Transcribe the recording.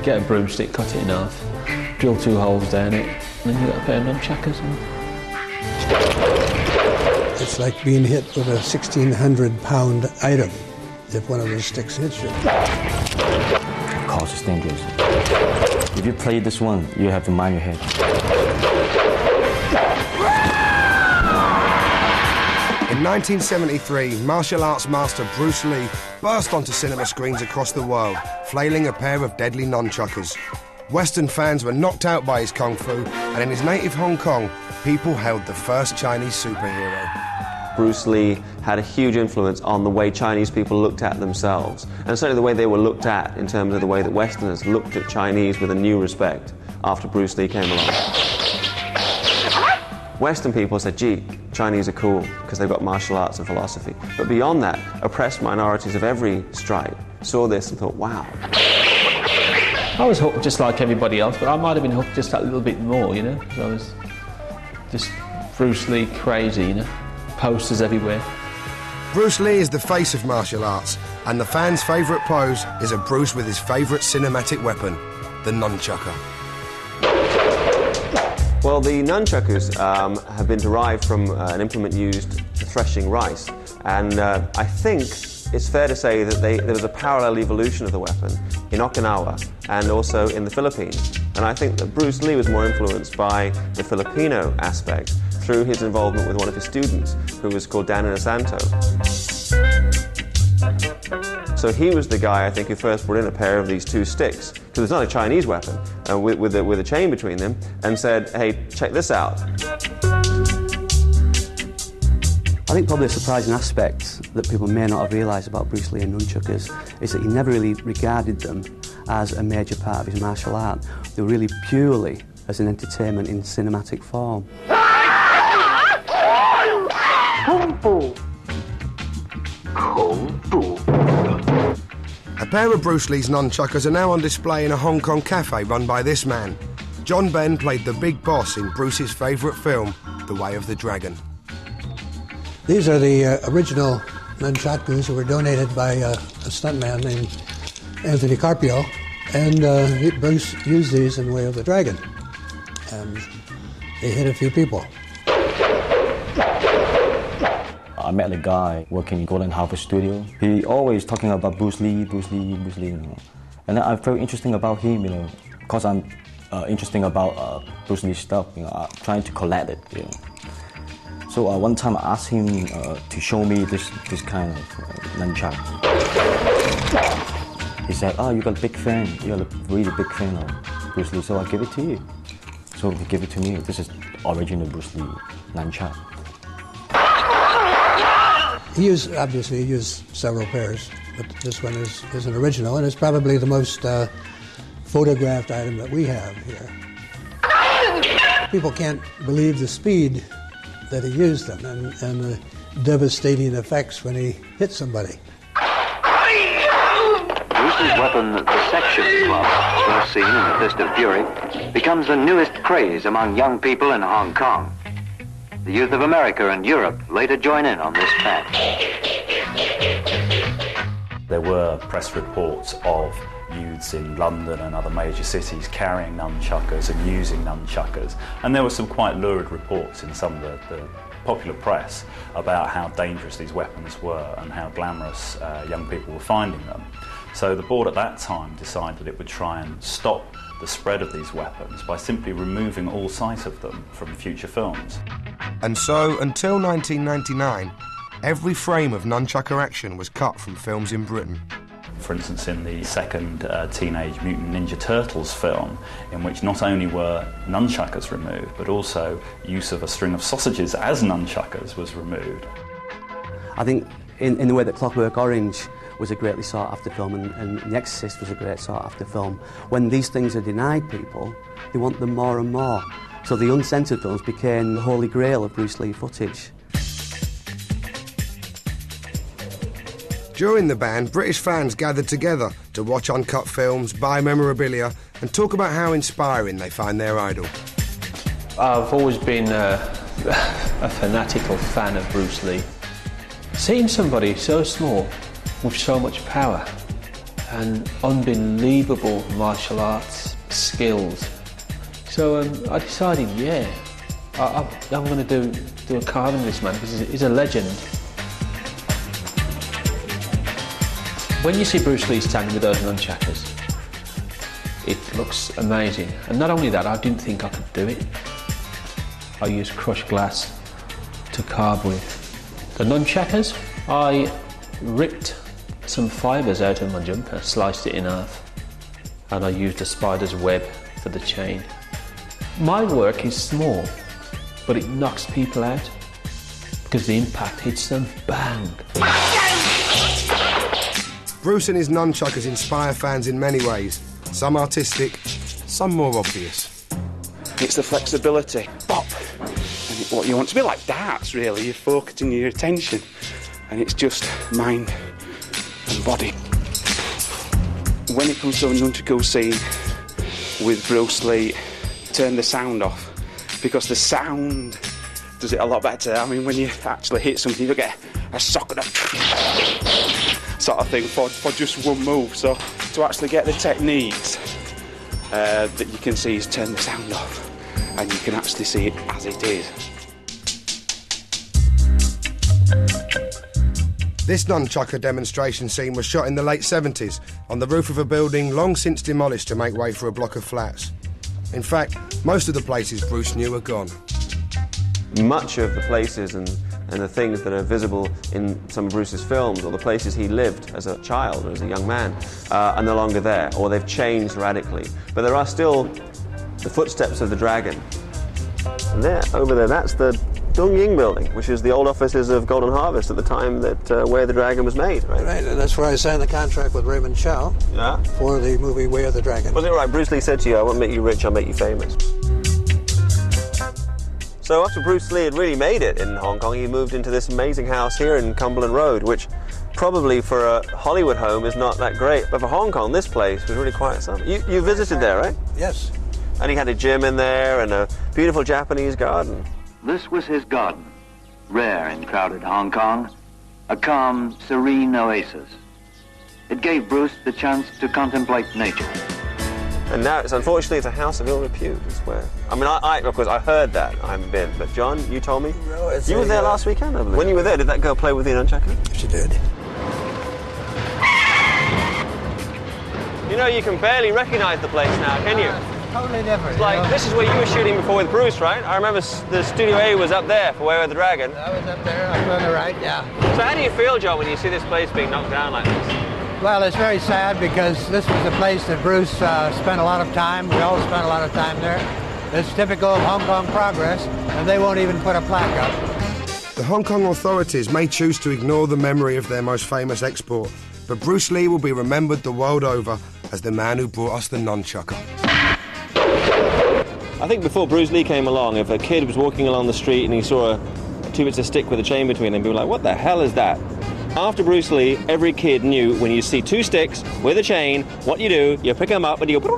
get a broomstick, cut it in half, drill 2 holes down it, and then you've got a pair of nunchuckers. It's like being hit with a 1,600-pound item if one of those sticks hits you. Of course, it's dangerous. If you play this one, you have to mind your head. In 1973, martial arts master Bruce Lee burst onto cinema screens across the world, flailing a pair of deadly nunchuckers. Western fans were knocked out by his kung fu, and in his native Hong Kong, people hailed the first Chinese superhero. Bruce Lee had a huge influence on the way Chinese people looked at themselves, and certainly the way they were looked at in terms of the way that Westerners looked at Chinese with a new respect after Bruce Lee came along. Western people said, gee, Chinese are cool because they've got martial arts and philosophy. But beyond that, oppressed minorities of every stripe saw this and thought, wow. I was hooked just like everybody else, but I might have been hooked just that little bit more, you know, because I was just Bruce Lee crazy, you know, posters everywhere. Bruce Lee is the face of martial arts, and the fans' favourite pose is a Bruce with his favourite cinematic weapon, the nunchucker. Well, the nunchuckers have been derived from an implement used for threshing rice, and I think it's fair to say that there was a parallel evolution of the weapon in Okinawa and also in the Philippines. And I think that Bruce Lee was more influenced by the Filipino aspect through his involvement with one of his students, who was called Dan Inosanto. So he was the guy, I think, who first brought in a pair of these 2 sticks, because it's not a Chinese weapon, with a chain between them, and said, hey, check this out. I think probably a surprising aspect that people may not have realised about Bruce Lee and nunchuckers is that he never really regarded them as a major part of his martial art. They were really purely as an entertainment in cinematic form. Kung Fu. Kung Fu. A pair of Bruce Lee's nunchuckers are now on display in a Hong Kong cafe run by this man. John Ben played the big boss in Bruce's favourite film, The Way of the Dragon. These are the original nunchakus that were donated by a stuntman named Anthony Carpio, and Bruce used these in Way of the Dragon, and they hit a few people. I met a guy working in Golden Harvest Studio. He always talking about Bruce Lee, Bruce Lee, Bruce Lee, you know. And I felt interesting about him, you know, because I'm interesting about Bruce Lee stuff, you know, I'm trying to collect it, you know. So one time I asked him to show me this kind of nunchuck. He said, oh, you got a big fan, you're a really big fan of Bruce Lee, so I give it to you. So he gave it to me. This is original Bruce Lee nunchuck. He used several pairs, but this one is an original, and it's probably the most photographed item that we have here. People can't believe the speed that he used them and the devastating effects when he hit somebody. Bruce's weapon, the section club, first seen in The Fist of Fury, becomes the newest craze among young people in Hong Kong. The youth of America and Europe later join in on this fact. There were press reports of youths in London and other major cities carrying nunchuckers and using nunchuckers, and there were some quite lurid reports in some of the popular press about how dangerous these weapons were and how glamorous young people were finding them. So the board at that time decided that it would try and stop the spread of these weapons by simply removing all sight of them from future films. And so, until 1999, every frame of nunchucker action was cut from films in Britain. For instance, in the second Teenage Mutant Ninja Turtles film, in which not only were nunchuckers removed, but also use of a string of sausages as nunchuckers was removed. I think in the way that Clockwork Orange was a greatly sought-after film and The Exorcist was a great sought-after film, when these things are denied people, they want them more and more. So the uncensored films became the holy grail of Bruce Lee footage. During the ban, British fans gathered together to watch uncut films, buy memorabilia, and talk about how inspiring they find their idol. I've always been a fanatical fan of Bruce Lee. Seeing somebody so small with so much power and unbelievable martial arts skills. So I decided, yeah, I'm going to do a carving of this man because he's a legend. When you see Bruce Lee standing with those nunchuckers, it looks amazing. And not only that, I didn't think I could do it. I used crushed glass to carve with. The nunchuckers, I ripped some fibres out of my jumper, sliced it in half, and I used a spider's web for the chain. My work is small, but it knocks people out because the impact hits them, bang. Bruce and his nunchuckers inspire fans in many ways, some artistic, some more obvious. It's the flexibility, pop, and what you want to be like darts really, you're focusing your attention, and it's just mind and body. When it comes to a nunchaku scene with Bruce Lee, turn the sound off, because the sound does it a lot better. I mean, when you actually hit something, you don't get a socket sort of thing for just one move. So to actually get the techniques that you can see is turn the sound off, and you can actually see it as it is. This nunchucker demonstration scene was shot in the late 70s on the roof of a building long since demolished to make way for a block of flats. In fact, most of the places Bruce knew are gone. Much of the places and the things that are visible in some of Bruce's films, or the places he lived as a child or as a young man, are no longer there, or they've changed radically. But there are still the footsteps of the dragon. And there, over there, that's the Dong Ying building, which is the old offices of Golden Harvest at the time that Way of the Dragon was made, right? Right, and that's where I signed the contract with Raymond Chow for the movie Way of the Dragon. Wasn't it right? Bruce Lee said to you, I won't make you rich, I'll make you famous. So after Bruce Lee had really made it in Hong Kong, he moved into this amazing house here in Cumberland Road, which probably for a Hollywood home is not that great, but for Hong Kong, this place was really quite something. You visited there, right? Yes. And he had a gym in there and a beautiful Japanese garden. This was his garden, rare in crowded Hong Kong, a calm, serene oasis. It gave Bruce the chance to contemplate nature. And now, unfortunately, it's a house of ill repute, I swear. I mean, of course, I heard that. I haven't been. But, John, you told me? No, you were there last weekend, I believe. When you were there, did that girl play with the nunchucker? She did. You know, you can barely recognise the place now, can you? Totally different. It's like, this is where you were shooting before with Bruce, right? I remember the Studio A was up there for Way of the Dragon. I was up there, up on the right, yeah. So how do you feel, John, when you see this place being knocked down like this? Well, it's very sad because this was a place that Bruce spent a lot of time. We all spent a lot of time there. It's typical of Hong Kong progress, and they won't even put a plaque up. The Hong Kong authorities may choose to ignore the memory of their most famous export, but Bruce Lee will be remembered the world over as the man who brought us the nunchucker. I think before Bruce Lee came along, if a kid was walking along the street and he saw two bits of stick with a chain between them, people were like, what the hell is that? After Bruce Lee, every kid knew when you see two sticks with a chain, what you do, you pick them up and you go...